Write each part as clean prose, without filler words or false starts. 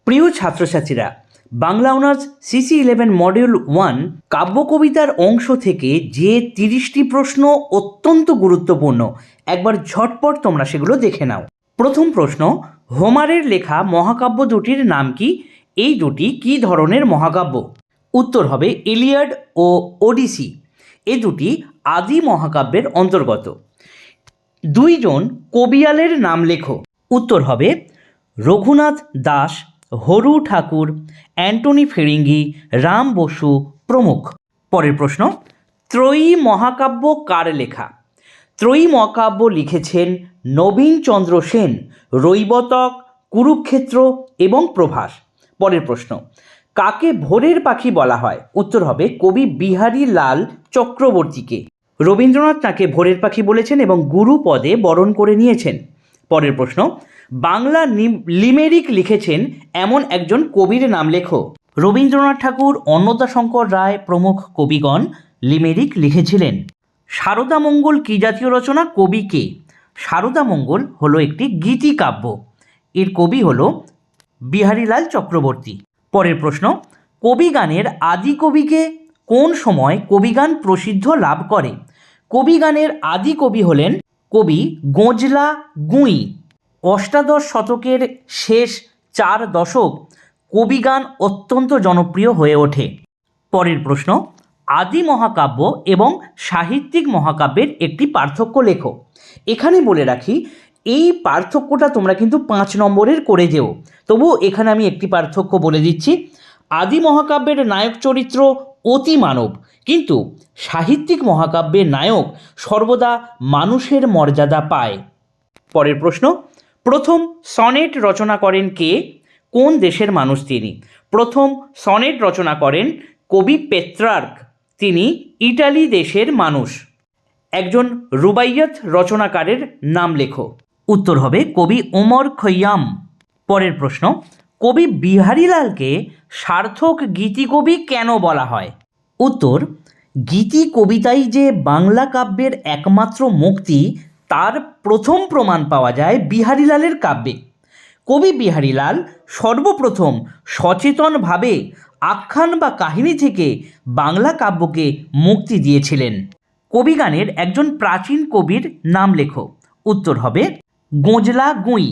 প্রিয় ছাত্রছাত্রীরা, Bangla honours CC11 module 1 কাব্য কবিতার অংশ থেকে যে 30টি প্রশ্ন অত্যন্ত গুরুত্বপূর্ণ, একবার ঝটপট তোমরা সেগুলো দেখে নাও। প্রথম প্রশ্ন, হোমারের লেখা মহাকাব্য দুটির নাম কি? এই দুটি কী ধরনের মহাকাব্য? উত্তর হবে ইলিয়াড ও ওডিসি। এ দুটি আদি মহাকাব্যের অন্তর্গত। দুইজন কবিয়ালের নাম লেখো। উত্তর হবে রঘুনাথ দাস, হরু ঠাকুর, অ্যান্টনি ফিরিঙ্গি, রাম বসু প্রমুখ। পরের প্রশ্ন, ত্রয়ী মহাকাব্য কার লেখা? ত্রয়ী মহাকাব্য লিখেছেন নবীনচন্দ্র সেন, রৈবতক, কুরুক্ষেত্র এবং প্রভাস। পরের প্রশ্ন, কাকে ভোরের পাখি বলা হয়? উত্তর হবে কবি বিহারী লাল চক্রবর্তীকে। রবীন্দ্রনাথ তাকে ভোরের পাখি বলেছেন এবং গুরু পদে বরণ করে নিয়েছেন। পরের প্রশ্ন, বাংলা লিমেরিক লিখেছেন এমন একজন কবির নাম লেখো। রবীন্দ্রনাথ ঠাকুর, অন্নদাশঙ্কর রায় প্রমুখ কবিগণ লিমেরিক লিখেছিলেন। সারদা মঙ্গল কী জাতীয় রচনা? কবি কে? সারদা মঙ্গল হলো একটি গীতিকাব্য। এর কবি হলো বিহারীলাল চক্রবর্তী। পরের প্রশ্ন, কবিগানের আদি কবিকে? কোন সময় কবিগান প্রসিদ্ধ লাভ করে? কবিগানের আদি কবি হলেন কবি গোঁজলা গুঁই। অষ্টাদশ শতকের শেষ 4 দশক কবিগান অত্যন্ত জনপ্রিয় হয়ে ওঠে। পরের প্রশ্ন, আদি মহাকাব্য এবং সাহিত্যিক মহাকাব্যের একটি পার্থক্য লেখো। এখানে বলে রাখি, এই পার্থক্যটা তোমরা কিন্তু 5 নম্বরের করে যেও। তবুও এখানে আমি একটি পার্থক্য বলে দিচ্ছি। আদি মহাকাব্যের নায়ক চরিত্র অতি মানব, কিন্তু সাহিত্যিক মহাকাব্যের নায়ক সর্বদা মানুষের মর্যাদা পায়। পরের প্রশ্ন, প্রথম সনেট রচনা করেন কে? কোন দেশের মানুষ তিনি? প্রথম সনেট রচনা করেন কবি পেত্রার্ক, তিনি ইটালি দেশের মানুষ। একজন রুবাইয়াত রচনাকারের নাম লেখো। উত্তর হবে কবি ওমর খৈয়াম। পরের প্রশ্ন, কবি বিহারীলালকে সার্থক গীতিকবি কেন বলা হয়? উত্তর, গীতি কবিতাই যে বাংলা কাব্যের একমাত্র মুক্তি, তার প্রথম প্রমাণ পাওয়া যায় বিহারীলালের কাব্যে। কবি বিহারীলাল সর্বপ্রথম সচেতনভাবে আখ্যান বা কাহিনী থেকে বাংলা কাব্যকে মুক্তি দিয়েছিলেন। কবিগানের একজন প্রাচীন কবির নাম লেখো। উত্তর হবে গোঁজলা গুঁই।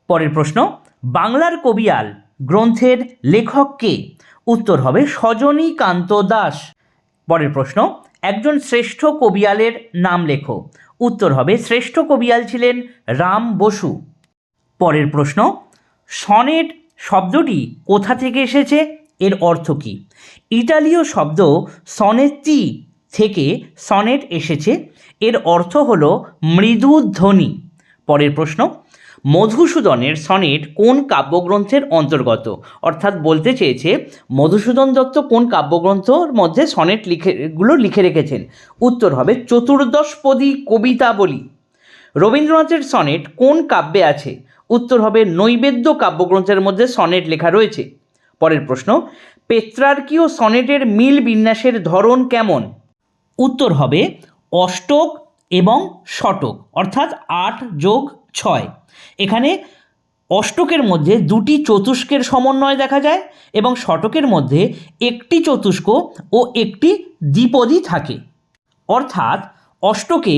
পরের প্রশ্ন, বাংলার কবিয়াল গ্রন্থের লেখক কে? উত্তর হবে সজনীকান্ত দাস। পরের প্রশ্ন, একজন শ্রেষ্ঠ কবিয়ালের নাম লেখো। উত্তর হবে শ্রেষ্ঠ কবিয়াল ছিলেন রাম বসু। পরের প্রশ্ন, সনেট শব্দটি কোথা থেকে এসেছে? এর অর্থ কী? ইটালীয় শব্দ সনেত্তি থেকে সনেট এসেছে। এর অর্থ হলো মৃদু ধ্বনি। পরের প্রশ্ন, মধুসূদনের সনেট কোন কাব্যগ্রন্থের অন্তর্গত? অর্থাৎ বলতে চেয়েছে মধুসূদন দত্ত কোন কাব্যগ্রন্থর মধ্যে সনেট লিখে রেখেছেন। উত্তর হবে চতুর্দশপদী কবিতাবলী। রবীন্দ্রনাথের সনেট কোন কাব্যে আছে? উত্তর হবে নৈবেদ্য কাব্যগ্রন্থের মধ্যে সনেট লেখা রয়েছে। পরের প্রশ্ন, পেত্রার্কীয় সনেটের মিল বিন্যাসের ধরন কেমন? উত্তর হবে অষ্টক এবং শতক, অর্থাৎ 8 যোগ 6। এখানে অষ্টকের মধ্যে 2টি চতুষ্কের সমন্বয় দেখা যায় এবং শতকের মধ্যে 1টি চতুষ্ক ও 1টি দ্বিপদী থাকে। অর্থাৎ অষ্টকে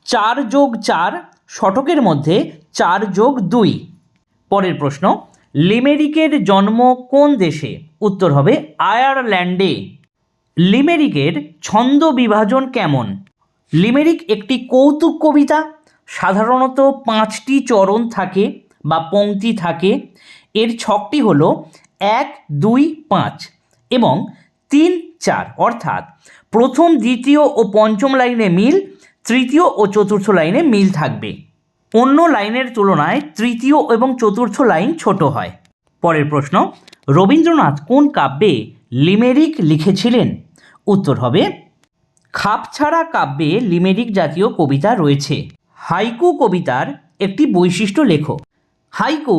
4 যোগ 4, শতকের মধ্যে 4 যোগ 2। পরের প্রশ্ন, লিমেরিকের জন্ম কোন দেশে? উত্তর হবে আয়ারল্যান্ডে। লিমেরিকের ছন্দ বিভাজন কেমন? লিমেরিক একটি কৌতুক কবিতা। সাধারণত 5টি চরণ থাকে বা পংক্তি থাকে। এর ছকটি হলো 1, 2, 5 এবং 3, 4, অর্থাৎ প্রথম, দ্বিতীয় ও পঞ্চম লাইনে মিল, তৃতীয় ও চতুর্থ লাইনে মিল থাকবে। অন্য লাইনের তুলনায় তৃতীয় এবং চতুর্থ লাইন ছোট হয়। পরের প্রশ্ন, রবীন্দ্রনাথ কোন কাব্যে লিমেরিক লিখেছিলেন? উত্তর হবে খাপছাড়া কাব্যে লিমেরিক জাতীয় কবিতা রয়েছে। হাইকু কবিতার একটি বৈশিষ্ট্য লেখো। হাইকু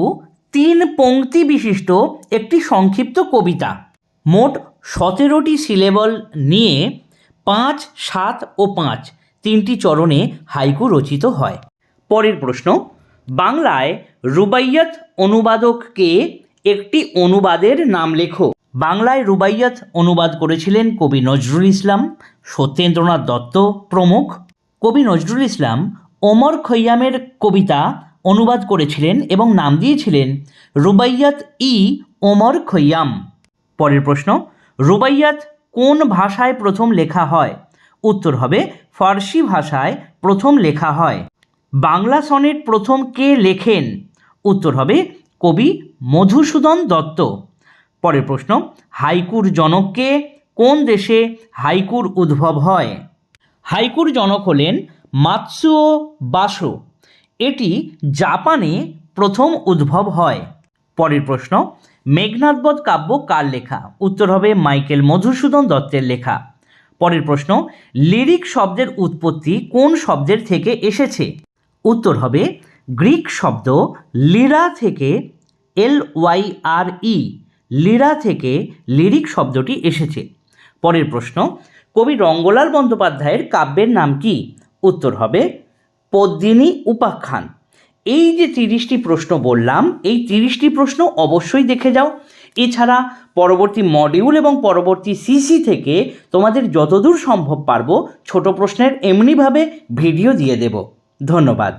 3 পংক্তি বিশিষ্ট একটি সংক্ষিপ্ত কবিতা। মোট 17টি সিলেবল নিয়ে 5, 7 ও 5 3টি চরণে হাইকু রচিত হয়। পরের প্রশ্ন, বাংলায় রুবাইয়াত অনুবাদক কে? একটি অনুবাদের নাম লেখো। বাংলায় রুবাইয়াত অনুবাদ করেছিলেন কবি নজরুল ইসলাম, সত্যেন্দ্রনাথ দত্ত প্রমুখ। কবি নজরুল ইসলাম ওমর খৈয়ামের কবিতা অনুবাদ করেছিলেন এবং নাম দিয়েছিলেন রুবাইয়াত ই ওমর খৈয়াম। পরের প্রশ্ন, রুবাইয়াত কোন ভাষায় প্রথম লেখা হয়? উত্তর হবে ফার্সি ভাষায় প্রথম লেখা হয়। বাংলা সনেট প্রথম কে লেখেন? উত্তর হবে কবি মধুসূদন দত্ত। পরের প্রশ্ন, হাইকুর জনক কে? কোন দেশে হাইকুর উদ্ভব হয়? হাইকুর জনক হলেন মাতসুও বাসো। এটি জাপানে প্রথম উদ্ভব হয়। পরের প্রশ্ন, মেঘনাদবধ কাব্য কার লেখা? উত্তর হবে মাইকেল মধুসূদন দত্তের লেখা। পরের প্রশ্ন, লিরিক শব্দের উৎপত্তি কোন শব্দের থেকে এসেছে? উত্তর হবে গ্রিক শব্দ লিরা থেকে, LYRE, লিরা থেকে লিরিক শব্দটি এসেছে। পরের প্রশ্ন, কবি রঙ্গলাল বন্দ্যোপাধ্যায়ের কাব্যের নাম কি? উত্তর হবে পদ্মিনী উপাখ্যান। এই যে 30টি প্রশ্ন বললাম, এই 30টি প্রশ্ন অবশ্যই দেখে যাও। এছাড়া পরবর্তী মডিউল এবং পরবর্তী সিসি থেকে তোমাদের যতদূর সম্ভব পারবো ছোট প্রশ্নের এমনিভাবে ভিডিও দিয়ে দেব। ধন্যবাদ।